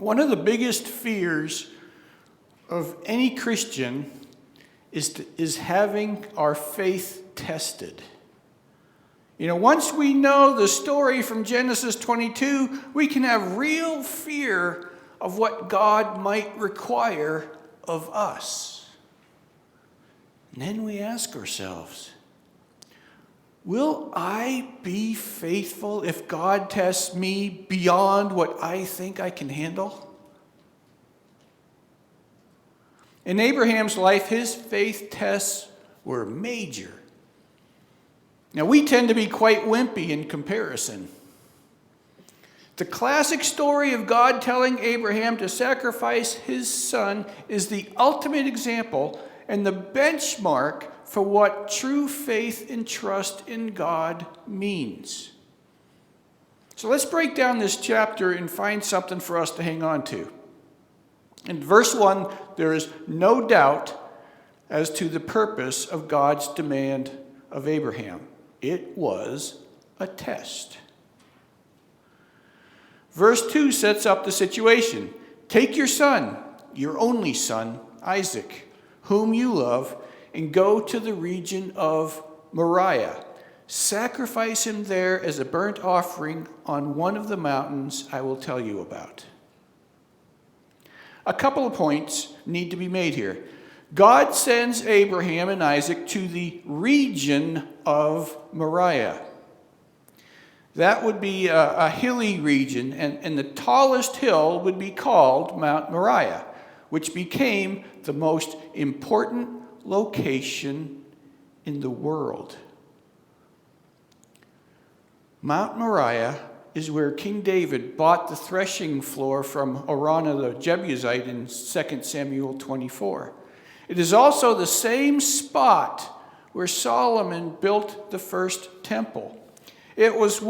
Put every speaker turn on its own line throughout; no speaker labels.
One of the biggest fears of any Christian is having our faith tested. Once we know the story from Genesis 22, we can have real fear of what God might require of us. And then we ask ourselves, will I be faithful if God tests me beyond what I think I can handle? In Abraham's life, his faith tests were major. Now, we tend to be quite wimpy in comparison. The classic story of God telling Abraham to sacrifice his son is the ultimate example and the benchmark for what true faith and trust in God means. So let's break down this chapter and find something for us to hang on to. In verse 1, there is no doubt as to the purpose of God's demand of Abraham. It was a test. Verse 2 sets up the situation. Take your son, your only son, Isaac, whom you love, and go to the region of Moriah. Sacrifice him there as a burnt offering on one of the mountains I will tell you about. A couple of points need to be made here. God sends Abraham and Isaac to the region of Moriah. That would be a hilly region, and the tallest hill would be called Mount Moriah, which became the most important location in the world. Mount Moriah is where King David bought the threshing floor from Araunah the Jebusite in 2 Samuel 24. It is also the same spot where Solomon built the first temple. It is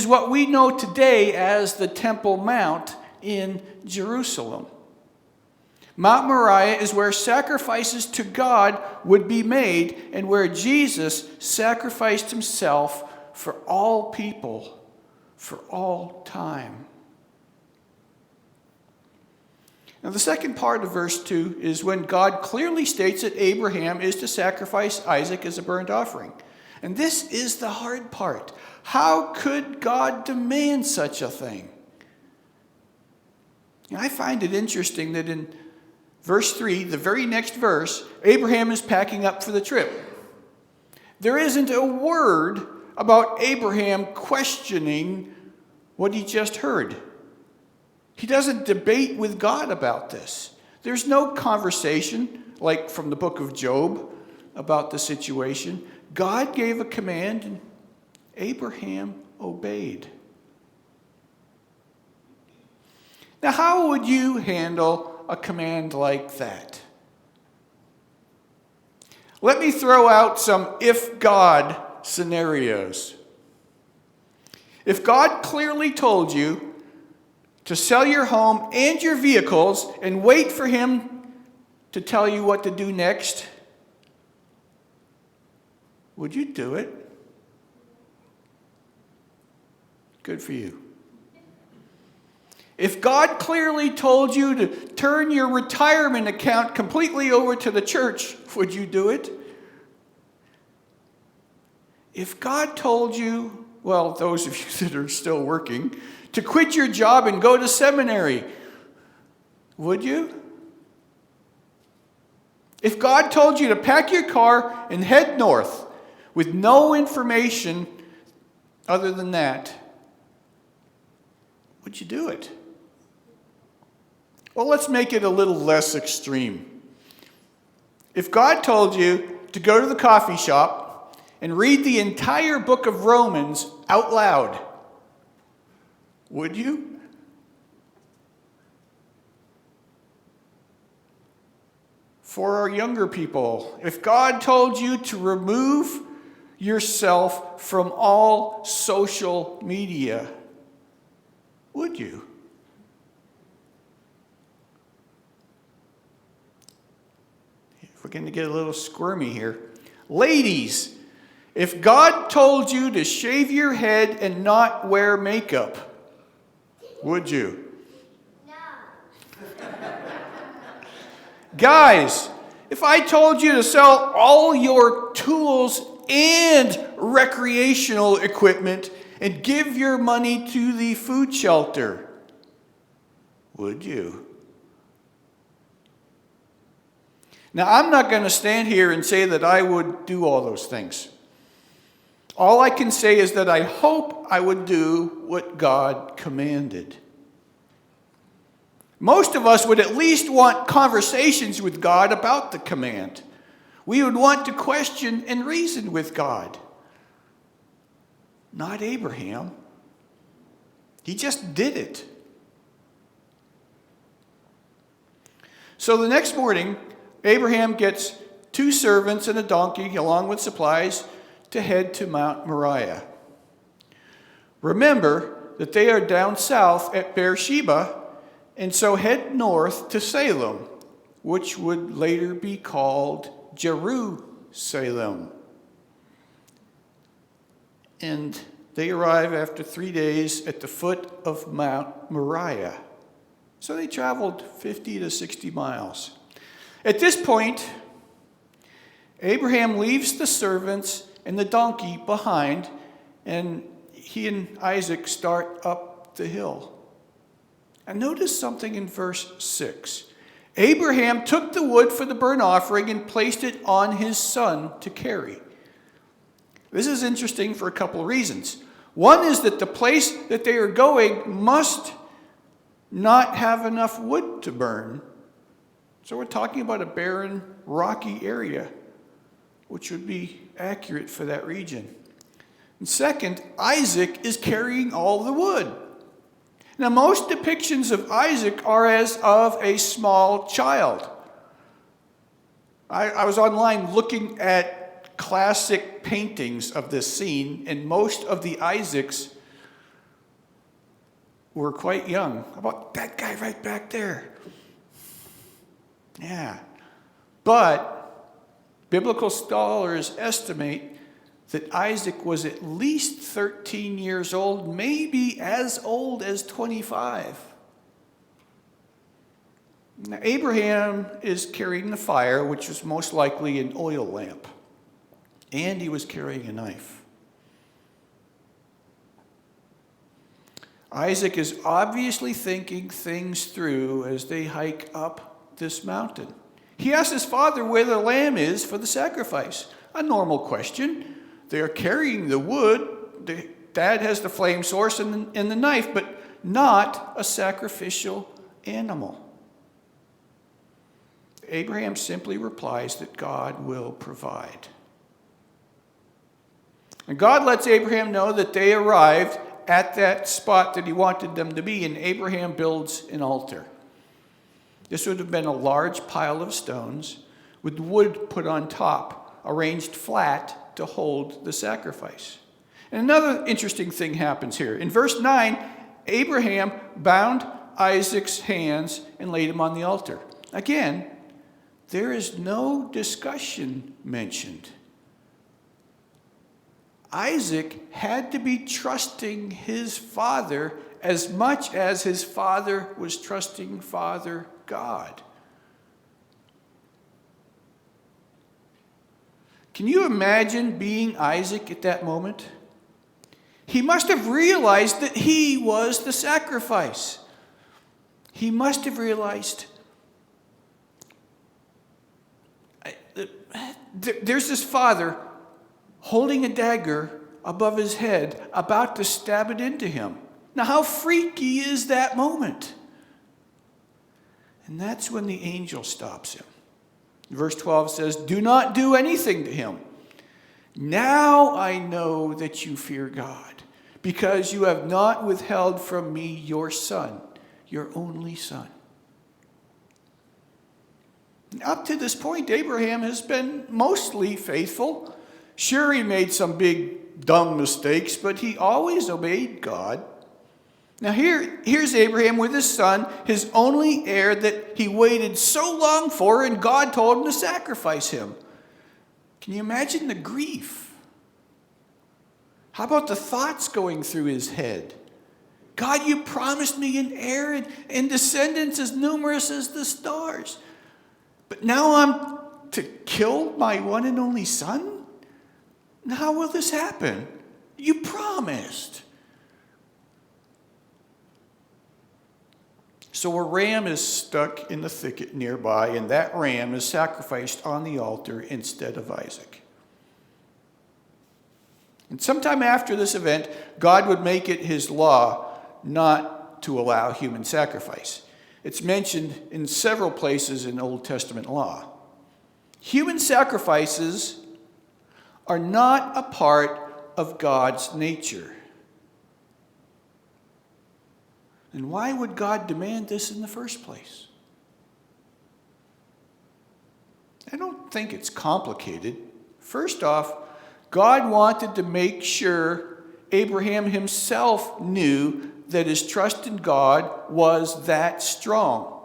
what we know today as the Temple Mount in Jerusalem. Mount Moriah is where sacrifices to God would be made and where Jesus sacrificed himself for all people, for all time. Now, the second part of verse 2 is when God clearly states that Abraham is to sacrifice Isaac as a burnt offering. And this is the hard part. How could God demand such a thing? I find it interesting that in verse 3, the very next verse, Abraham is packing up for the trip. There isn't a word about Abraham questioning what he just heard. He doesn't debate with God about this. There's no conversation, like from the book of Job, about the situation. God gave a command, and Abraham obeyed. Now, how would you handle a command like that? Let me throw out some if God scenarios. If God clearly told you to sell your home and your vehicles and wait for him to tell you what to do next, would you do it? Good for you. If God clearly told you to turn your retirement account completely over to the church, would you do it? If God told you, well, those of you that are still working, to quit your job and go to seminary, would you? If God told you to pack your car and head north with no information other than that, would you do it? Well, let's make it a little less extreme. If God told you to go to the coffee shop and read the entire book of Romans out loud, would you? For our younger people, if God told you to remove yourself from all social media, would you? We're going to get a little squirmy here. Ladies, if God told you to shave your head and not wear makeup, would you?
No.
Guys, if I told you to sell all your tools and recreational equipment and give your money to the food shelter, would you? Now, I'm not going to stand here and say that I would do all those things. All I can say is that I hope I would do what God commanded. Most of us would at least want conversations with God about the command. We would want to question and reason with God. Not Abraham. He just did it. So the next morning, Abraham gets 2 servants and a donkey along with supplies to head to Mount Moriah. Remember that they are down south at Beersheba, and so head north to Salem, which would later be called Jerusalem. And they arrive after 3 days at the foot of Mount Moriah. So they traveled 50 to 60 miles. At this point, Abraham leaves the servants and the donkey behind, and he and Isaac start up the hill. And notice something in verse 6. Abraham took the wood for the burnt offering and placed it on his son to carry. This is interesting for a couple of reasons. One is that the place that they are going must not have enough wood to burn. So we're talking about a barren, rocky area, which would be accurate for that region. And second, Isaac is carrying all the wood. Now, most depictions of Isaac are as of a small child. I was online looking at classic paintings of this scene, and most of the Isaacs were quite young. How about that guy right back there? Yeah. But biblical scholars estimate that Isaac was at least 13 years old, maybe as old as 25. Now, Abraham is carrying the fire, which was most likely an oil lamp, and he was carrying a knife. Isaac is obviously thinking things through as they hike up this mountain. He asks his father where the lamb is for the sacrifice. A normal question. They're carrying the wood. Dad has the flame source and the knife, but not a sacrificial animal. Abraham simply replies that God will provide. And God lets Abraham know that they arrived at that spot that he wanted them to be, and Abraham builds an altar. This would have been a large pile of stones with wood put on top, arranged flat to hold the sacrifice. And another interesting thing happens here. In verse 9, Abraham bound Isaac's hands and laid him on the altar. Again, there is no discussion mentioned. Isaac had to be trusting his father as much as his father was trusting Father God. Can you imagine being Isaac at that moment? He must have realized that he was the sacrifice. He must have realized there's this father holding a dagger above his head, about to stab it into him. Now, how freaky is that moment? And that's when the angel stops him. Verse 12 says, "Do not do anything to him. Now I know that you fear God, because you have not withheld from me your son, your only son." Up to this point, Abraham has been mostly faithful. Sure, he made some big, dumb mistakes, but he always obeyed God. Now here's Abraham with his son, his only heir that he waited so long for, and God told him to sacrifice him. Can you imagine the grief? How about the thoughts going through his head? God, you promised me an heir and descendants as numerous as the stars. But now I'm to kill my one and only son? Now, how will this happen? You promised. So a ram is stuck in the thicket nearby, and that ram is sacrificed on the altar instead of Isaac. And sometime after this event, God would make it his law not to allow human sacrifice. It's mentioned in several places in Old Testament law. Human sacrifices are not a part of God's nature. And why would God demand this in the first place? I don't think it's complicated. First off, God wanted to make sure Abraham himself knew that his trust in God was that strong.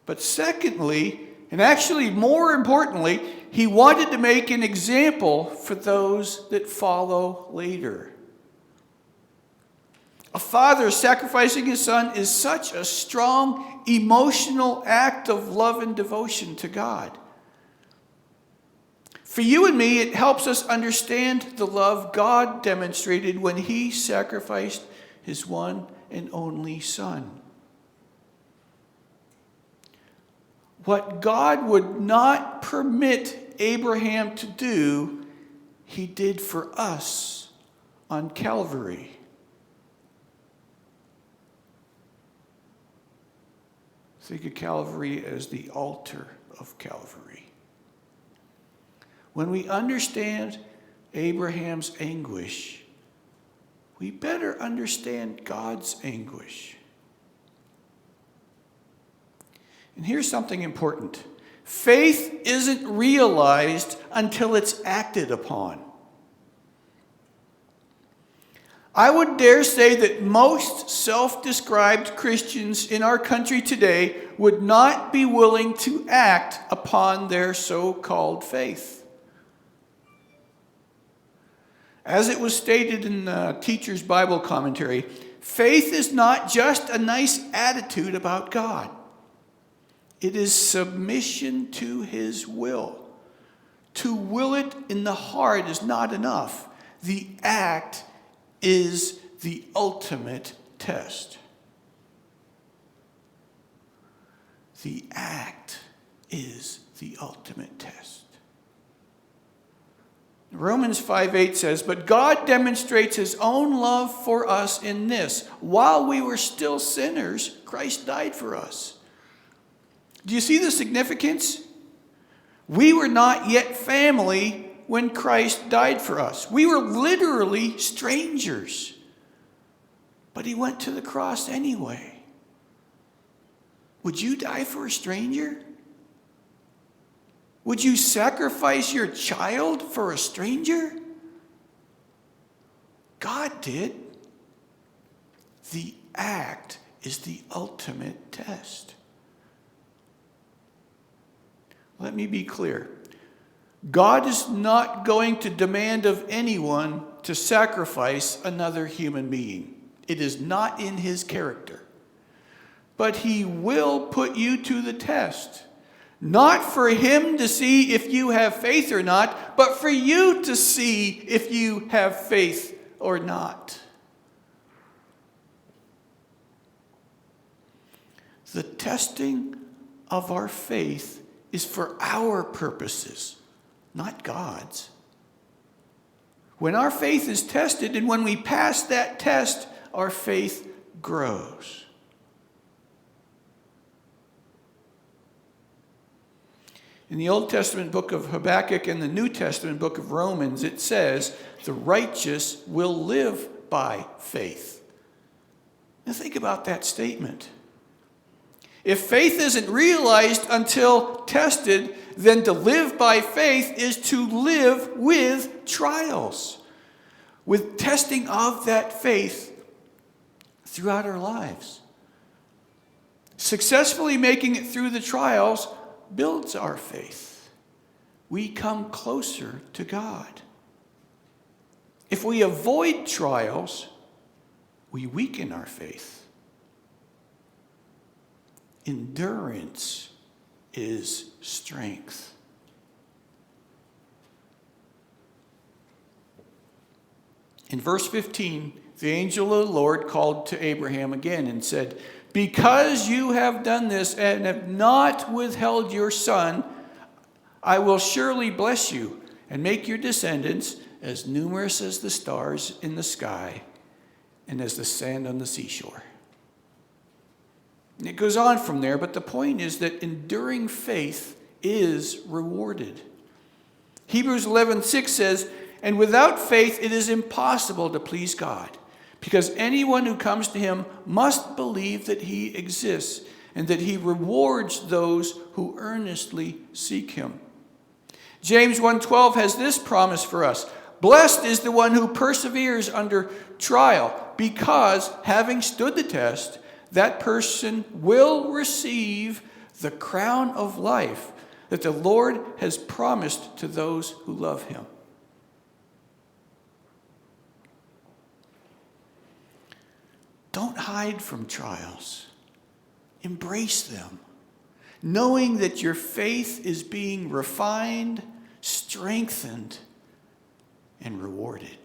But secondly, and actually more importantly, he wanted to make an example for those that follow later. A father sacrificing his son is such a strong emotional act of love and devotion to God. For you and me, it helps us understand the love God demonstrated when he sacrificed his one and only son. What God would not permit Abraham to do, he did for us on Calvary. Think of Calvary as the altar of Calvary. When we understand Abraham's anguish, we better understand God's anguish. And here's something important. Faith isn't realized until it's acted upon. I would dare say that most self-described Christians in our country today would not be willing to act upon their so-called faith. As it was stated in the Teacher's Bible Commentary, faith is not just a nice attitude about God. It is submission to his will. To will it in the heart is not enough. The act is the ultimate test. The act is the ultimate test. Romans 5:8 says, "But God demonstrates his own love for us in this: while we were still sinners, Christ died for us." Do you see the significance? We were not yet family when Christ died for us. We were literally strangers. But he went to the cross anyway. Would you die for a stranger? Would you sacrifice your child for a stranger? God did. The act is the ultimate test. Let me be clear. God is not going to demand of anyone to sacrifice another human being. It is not in his character. But he will put you to the test. Not for him to see if you have faith or not, but for you to see if you have faith or not. The testing of our faith is for our purposes, not God's. When our faith is tested and when we pass that test, our faith grows. In the Old Testament book of Habakkuk and the New Testament book of Romans, it says, the righteous will live by faith. Now think about that statement. If faith isn't realized until tested, then to live by faith is to live with trials, with testing of that faith throughout our lives. Successfully making it through the trials builds our faith. We come closer to God. If we avoid trials, we weaken our faith. Endurance is strength. In verse 15, the angel of the Lord called to Abraham again and said, "Because you have done this and have not withheld your son, I will surely bless you and make your descendants as numerous as the stars in the sky and as the sand on the seashore." And it goes on from there, but the point is that enduring faith is rewarded. Hebrews 11:6 says, "And without faith it is impossible to please God, because anyone who comes to him must believe that he exists and that he rewards those who earnestly seek him." James 1:12 has this promise for us: "Blessed is the one who perseveres under trial, because having stood the test, that person will receive the crown of life that the Lord has promised to those who love him." Don't hide from trials. Embrace them, knowing that your faith is being refined, strengthened, and rewarded.